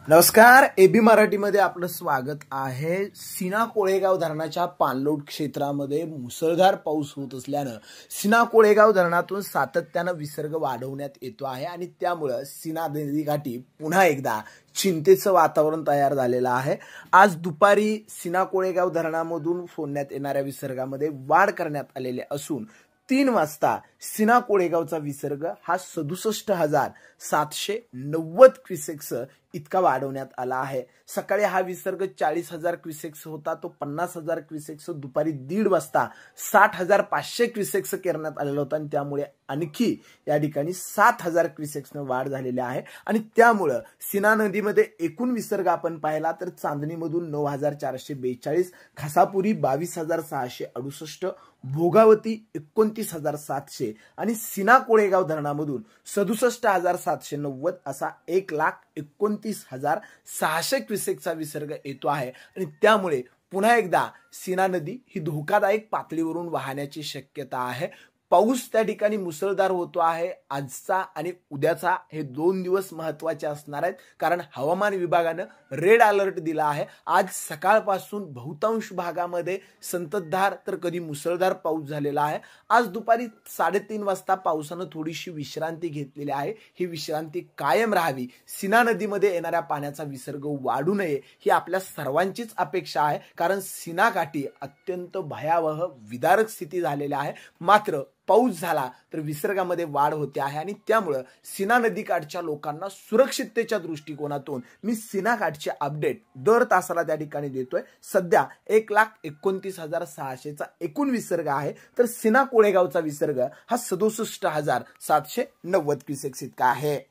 नमस्कार, एबी मराठीमध्ये आपलं स्वागत आहे। सीना कोळेगाव धरणाच्या पाणलोट क्षेत्रामध्ये मुसळधार पाऊस होत असल्यानं सीना कोळेगाव धरणातून सातत्यानं विसर्ग वाढवण्यात येतो आहे आणि त्यामुळे सीना नदीकाठी पुन्हा एकदा चिंतेचं वातावरण तयार झालेलं आहे। आज दुपारी सीना कोळेगाव धरणामधून सोडण्यात येणाऱ्या विसर्गामध्ये वाढ करण्यात आलेली असून 3 वाजता सीना कोळेगावचा विसर्ग हा 67,790 क्युसेक्स इतका वाढवण्यात आला आहे। सकाळी हा विसर्ग 40,000 क्युसेक्स होता, तो 50,000 क्युसेक्स दुपारी 1:30 वाजता 60,500 क्युसेक्स करण्यात आलेला होता आणि त्यामुळे आणखी या ठिकाणी 7,000 क्युसेक्सने वाढ झालेली आहे आणि त्यामुळे सीना नदीमध्ये एकूण विसर्ग आपण पाहिला तर चांदणीमधून 9,442, खासापुरी 22,668, भोगावती 29,700 आणि सीना कोळेगाव धरणामधून 67,790 असा 1,29,600 क्युसेकचा विसर्ग येतो आहे आणि त्यामुळे पुन्हा एकदा सीना नदी ही धोकादायक पातळीवरून वाहण्याची शक्यता आहे। पाऊस त्या ठिकाणी मुसळधार होतो आहे। आजचा आणि उद्याचा हे 2 दिवस महत्त्वाचे असणार आहेत, कारण हवामान विभागाने रेड अलर्ट दिला आहे। आज सकाळपासून बहुतांश भागामध्ये संततधार तर कधी मुसळधार पाऊस झालेला आहे। आज दुपारी 3:30 वाजता पावसाने थोडीशी विश्रांती घेतलेली आहे। ही विश्रांती कायम राहावी, सीना नदीमध्ये येणाऱ्या पाण्याचा विसर्ग वाढू नये ही आपल्या सर्वांचीच अपेक्षा आहे, कारण सीना काठी अत्यंत भयावह विदारक स्थिती झालेली आहे। मात्र पाऊस झाला तर विसर्गामध्ये वाढ होते आहे आणि त्यामुळे सीना नदीकाठच्या लोकांना सुरक्षिततेच्या दृष्टिकोनातून मी सीना काठचे अपडेट दर तासाला त्या ठिकाणी देतोय। सध्या 1,29,600 चा एकूण विसर्ग आहे, तर सीना कोळेगावचा विसर्ग हा 67,790 क्युसेक्स इतका आहे।